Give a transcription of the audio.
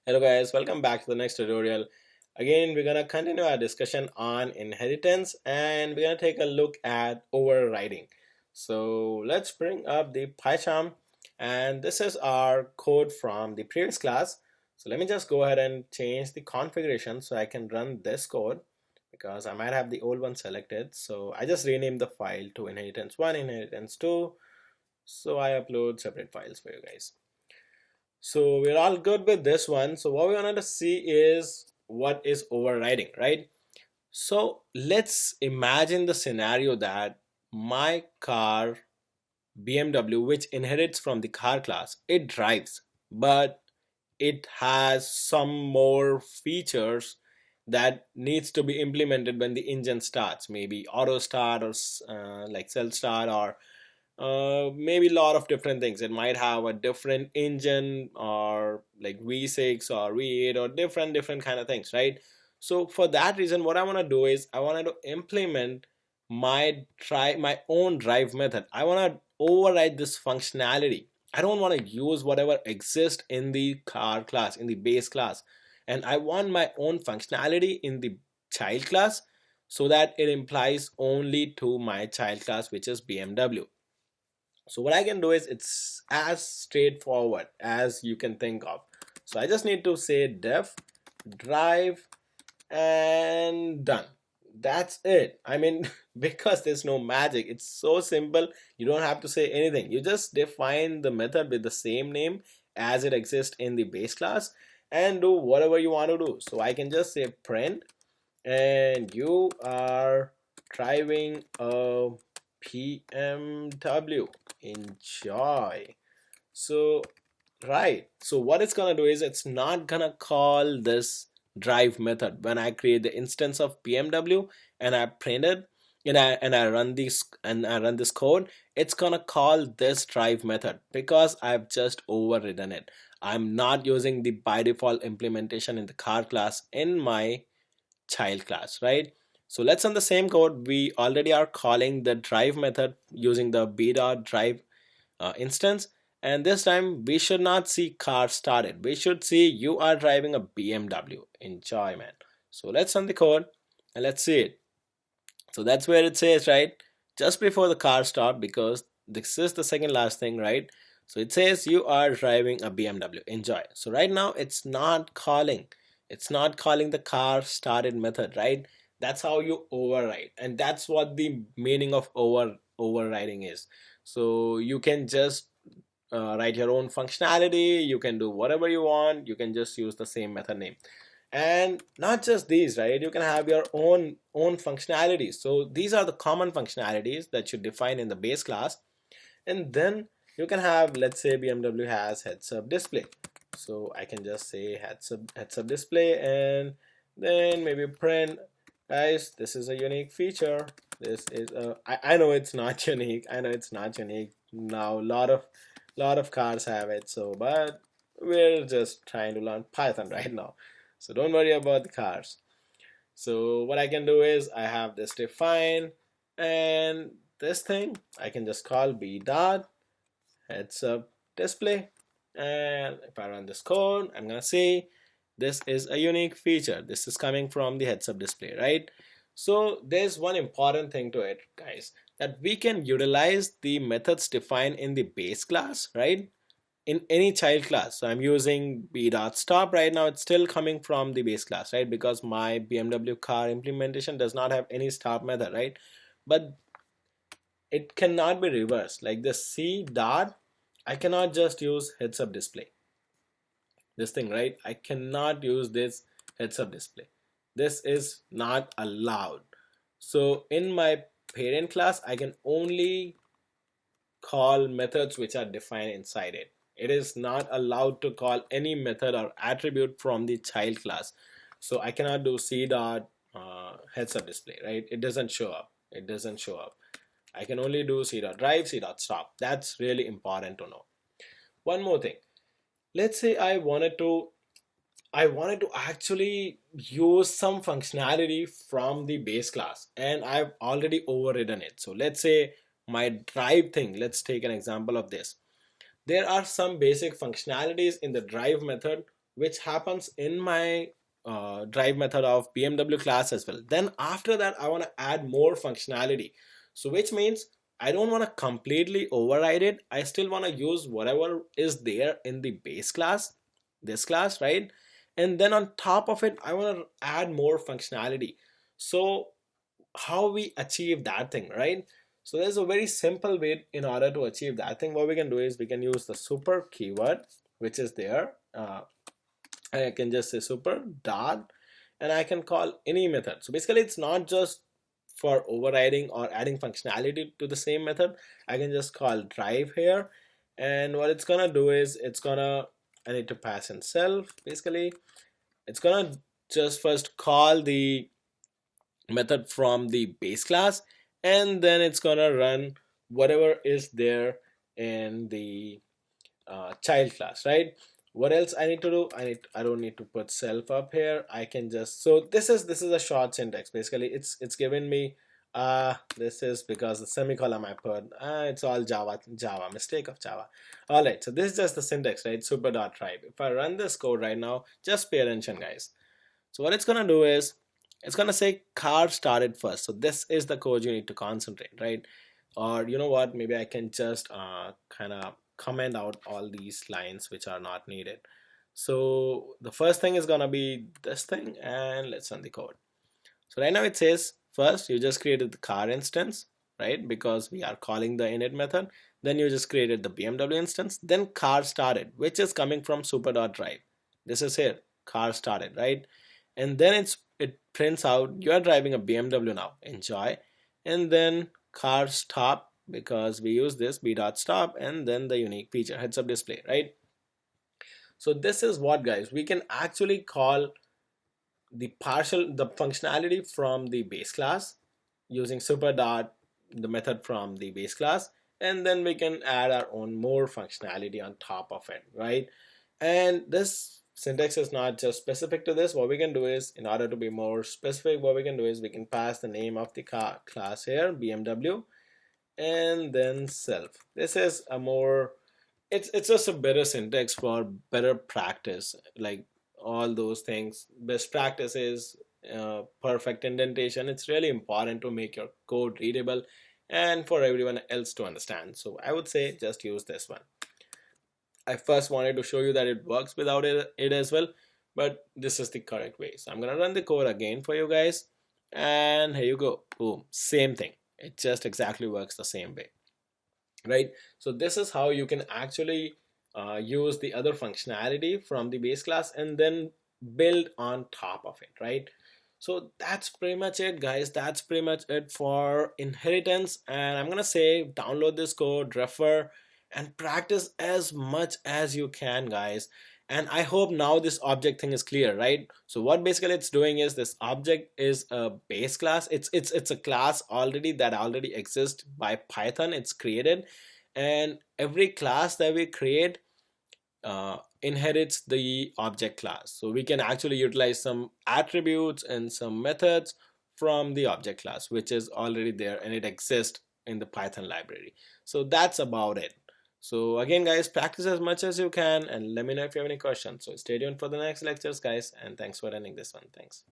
Hello guys, welcome back to the next tutorial. Again, we're gonna continue our discussion on inheritance and we're gonna take a look at overriding. So let's bring up the PyCharm, and this is our code from the previous class. So let me just go ahead and change the configuration so I can run this code because I might have the old one selected. So I just renamed the file to inheritance1, inheritance2. So I upload separate files for you guys. So we're all good with this one. So what we wanted to see is what is overriding, right? So let's imagine the scenario that my car BMW, which inherits from the car class, it drives, but it has some more features that needs to be implemented when the engine starts, maybe auto start or like self start, or maybe a lot of different things. It might have a different engine or like V6 or V8 or different kind of things, right? So for that reason, what I want to do is I wanted to implement my own drive method. I want to override this functionality. I don't want to use whatever exists in the car class, in the base class, and I want my own functionality in the child class so that it implies only to my child class, which is BMW. So what I can do is it's as straightforward as you can think of. So I just need to say def drive and done. That's it. I mean, because there's no magic, it's so simple. You don't have to say anything. You just define the method with the same name as it exists in the base class and do whatever you want to do. So I can just say print, and you are driving a BMW. Enjoy. So, right. So what it's gonna do is it's not gonna call this drive method when I create the instance of BMW and I print it and I run this code. It's gonna call this drive method because I've just overridden it. I'm not using the by default implementation in the car class in my child class, right? So let's run the same code. We already are calling the drive method using the b.drive instance, and this time we should not see car started. We should see you are driving a BMW. Enjoy, man. So let's run the code and let's see it. So that's where it says, right, just before the car start, because this is the second last thing, right? So it says you are driving a BMW. Enjoy. So right now it's not calling the car started method, right? That's how you override, and that's what the meaning of overriding is. So you can just write your own functionality. You can do whatever you want. You can just use the same method name, and not just these, right? You can have your own functionalities. So these are the common functionalities that you define in the base class, and then you can have, let's say BMW has heads up display. So I can just say heads up display, and then maybe print, guys, this is a unique feature. This is I know it's not unique. I know it's not unique. Now a lot of cars have it. So but we're just trying to learn Python right now. So don't worry about the cars. So what I can do is I have this define, and this thing I can just call b dot heads up display, and if I run this code, I'm gonna see this is a unique feature. This is coming from the heads up display, right? So there's one important thing to it, guys, that we can utilize the methods defined in the base class, right, in any child class. So I'm using b.stop right now. It's still coming from the base class, right, because my BMW car implementation does not have any stop method, right? But it cannot be reversed. Like the c dot, I cannot just use heads up display, this thing, right? I cannot use this heads up display. This is not allowed. So in my parent class, I can only call methods which are defined inside it. It is not allowed to call any method or attribute from the child class. So I cannot do c dot heads up display, right? It doesn't show up. It doesn't show up. I can only do c dot drive, c dot stop. That's really important to know. One more thing. Let's say I wanted to actually use some functionality from the base class and I've already overridden it. So let's say my drive thing, let's take an example of this. There are some basic functionalities in the drive method which happens in my drive method of BMW class as well. Then after that, I want to add more functionality. So which means I don't want to completely override it. I still want to use whatever is there in the base class, this class, right? And then on top of it, I want to add more functionality. So how we achieve that thing, right? So there's a very simple way in order to achieve that thing. What we can do is we can use the super keyword, which is there. I can just say super dot, and I can call any method. So basically it's not just for overriding or adding functionality to the same method. I can just call drive here, and what it's gonna do is it's gonna, I need to pass in self. Basically it's gonna just first call the method from the base class, and then it's gonna run whatever is there in the child class, right? What else I need to do? I don't need to put self up here. I can just, so this is a short syntax. Basically it's given me this is because the semicolon I put, it's all Java mistake of Java. All right, so this is just the syntax, right? Super dot tribe. If I run this code right now, just pay attention, guys. So what it's gonna do is it's gonna say car started first. So this is the code you need to concentrate, right? Or you know what, maybe I can just kind of comment out all these lines which are not needed. So the first thing is gonna be this thing, and let's run the code. So right now it says first you just created the car instance, right? Because we are calling the init method. Then you just created the BMW instance. Then car started, which is coming from super.drive. This is here, car started, right? And then it prints out you are driving a BMW now. Enjoy. And then car stop, because we use this b dot stop, and then the unique feature heads up display, right? So this is what, guys, we can actually call the functionality from the base class using super dot the method from the base class, and then we can add our own more functionality on top of it, right? And this syntax is not just specific to this. What we can do is, in order to be more specific, what we can do is we can pass the name of the car class here, BMW, and then self. This is a more, it's just a better syntax for better practice, like all those things, best practices, perfect indentation. It's really important to make your code readable and for everyone else to understand. So I would say just use this one. I first wanted to show you that it works without it as well, but this is the correct way. So I'm gonna run the code again for you guys, and here you go. Boom, same thing. It just exactly works the same way, right? So this is how you can actually use the other functionality from the base class and then build on top of it, right? So that's pretty much it, guys. That's pretty much it for inheritance. And I'm gonna say download this code, refer, and practice as much as you can, guys. And I hope now this object thing is clear, right? So what basically it's doing is, this object is a base class. It's a class already that already exists by Python. It's created, and every class that we create inherits the object class. So we can actually utilize some attributes and some methods from the object class, which is already there and it exists in the Python library. So that's about it. So again, guys, practice as much as you can and let me know if you have any questions. So stay tuned for the next lectures, guys, and thanks for attending this one. Thanks.